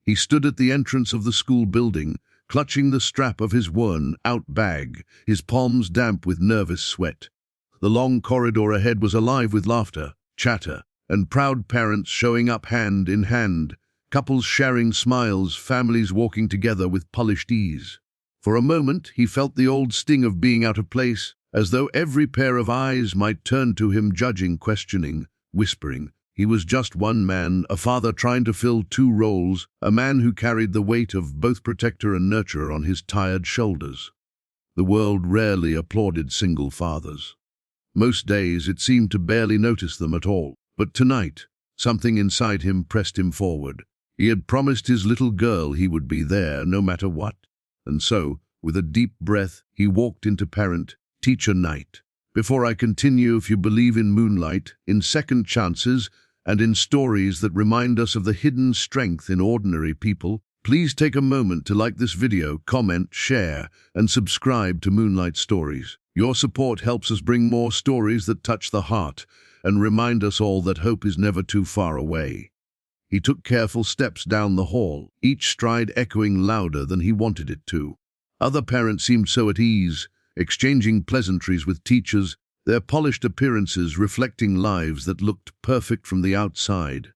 He stood at the entrance of the school building, clutching the strap of his worn-out bag, his palms damp with nervous sweat. The long corridor ahead was alive with laughter, chatter, and proud parents showing up hand in hand, couples sharing smiles, families walking together with polished ease. For a moment, he felt the old sting of being out of place, as though every pair of eyes might turn to him, judging, questioning, whispering. He was just one man, a father trying to fill two roles, a man who carried the weight of both protector and nurturer on his tired shoulders. The world rarely applauded single fathers. Most days it seemed to barely notice them at all. But tonight, something inside him pressed him forward. He had promised his little girl he would be there no matter what. And so, with a deep breath, he walked into parent-teacher night. Before I continue, if you believe in moonlight, in second chances, and in stories that remind us of the hidden strength in ordinary people, please take a moment to like this video, comment, share, and subscribe to Moonlight Stories. Your support helps us bring more stories that touch the heart and remind us all that hope is never too far away. He took careful steps down the hall, each stride echoing louder than he wanted it to. Other parents seemed so at ease, exchanging pleasantries with teachers, their polished appearances reflecting lives that looked perfect from the outside.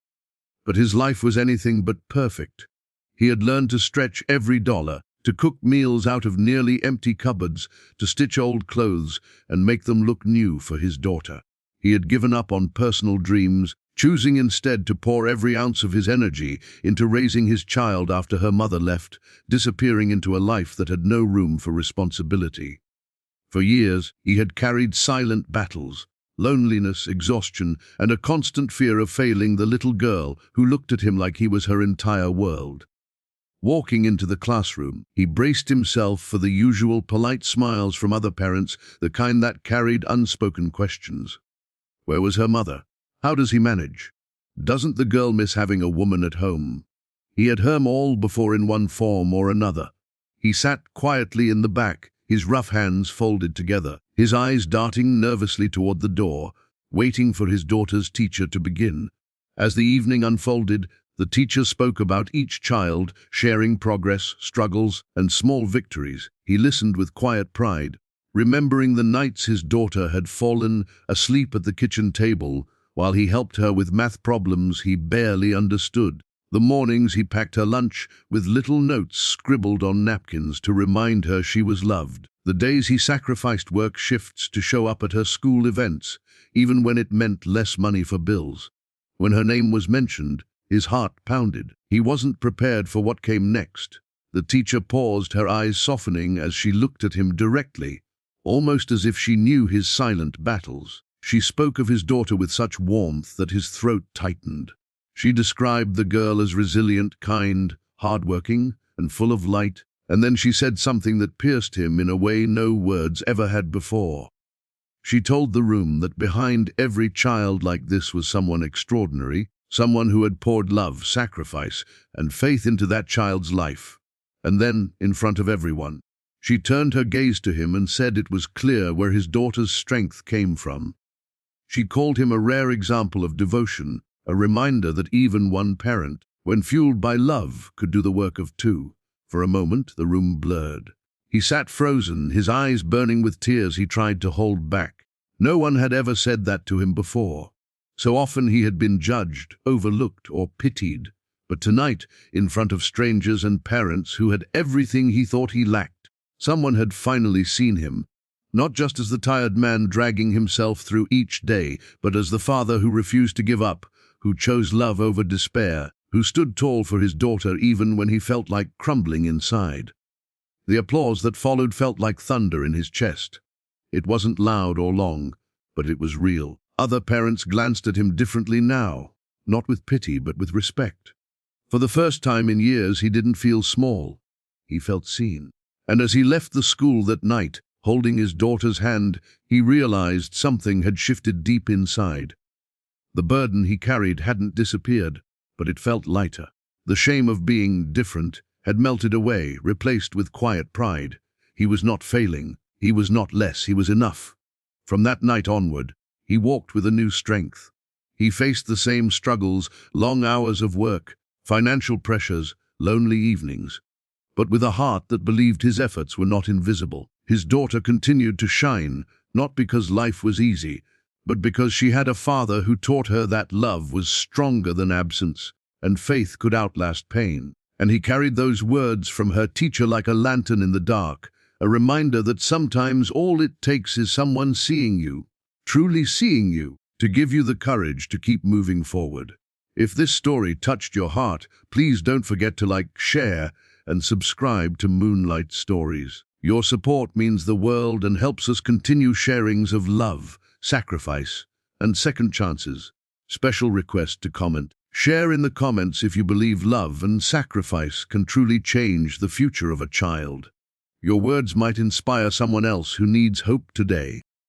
But his life was anything but perfect. He had learned to stretch every dollar, to cook meals out of nearly empty cupboards, to stitch old clothes and make them look new for his daughter. He had given up on personal dreams, choosing instead to pour every ounce of his energy into raising his child after her mother left, disappearing into a life that had no room for responsibility. For years, he had carried silent battles, loneliness, exhaustion, and a constant fear of failing the little girl who looked at him like he was her entire world. Walking into the classroom, he braced himself for the usual polite smiles from other parents, the kind that carried unspoken questions. Where was her mother? How does he manage? Doesn't the girl miss having a woman at home? He had heard all before in one form or another. He sat quietly in the back, his rough hands folded together, his eyes darting nervously toward the door, waiting for his daughter's teacher to begin. As the evening unfolded, the teacher spoke about each child, sharing progress, struggles, and small victories. He listened with quiet pride, remembering the nights his daughter had fallen asleep at the kitchen table while he helped her with math problems he barely understood. The mornings he packed her lunch with little notes scribbled on napkins to remind her she was loved. The days he sacrificed work shifts to show up at her school events, even when it meant less money for bills. When her name was mentioned, his heart pounded. He wasn't prepared for what came next. The teacher paused, her eyes softening as she looked at him directly, almost as if she knew his silent battles. She spoke of his daughter with such warmth that his throat tightened. She described the girl as resilient, kind, hardworking, and full of light, and then she said something that pierced him in a way no words ever had before. She told the room that behind every child like this was someone extraordinary, someone who had poured love, sacrifice, and faith into that child's life. And then, in front of everyone, she turned her gaze to him and said it was clear where his daughter's strength came from. She called him a rare example of devotion, a reminder that even one parent, when fueled by love, could do the work of two. For a moment, the room blurred. He sat frozen, his eyes burning with tears he tried to hold back. No one had ever said that to him before. So often he had been judged, overlooked, or pitied. But tonight, in front of strangers and parents who had everything he thought he lacked, someone had finally seen him, not just as the tired man dragging himself through each day, but as the father who refused to give up, who chose love over despair, who stood tall for his daughter even when he felt like crumbling inside. The applause that followed felt like thunder in his chest. It wasn't loud or long, but it was real. Other parents glanced at him differently now, not with pity but with respect. For the first time in years he didn't feel small. He felt seen. And as he left the school that night, holding his daughter's hand, he realized something had shifted deep inside. The burden he carried hadn't disappeared, but it felt lighter. The shame of being different had melted away, replaced with quiet pride. He was not failing. He was not less. He was enough. From that night onward, he walked with a new strength. He faced the same struggles, long hours of work, financial pressures, lonely evenings, but with a heart that believed his efforts were not invisible. His daughter continued to shine, not because life was easy, but because she had a father who taught her that love was stronger than absence, and faith could outlast pain. And he carried those words from her teacher like a lantern in the dark, a reminder that sometimes all it takes is someone seeing you, truly seeing you, to give you the courage to keep moving forward. If this story touched your heart, please don't forget to like, share, and subscribe to Moonlight Stories. Your support means the world and helps us continue sharings of love, sacrifice, and second chances. Special request to comment. Share in the comments if you believe love and sacrifice can truly change the future of a child. Your words might inspire someone else who needs hope today.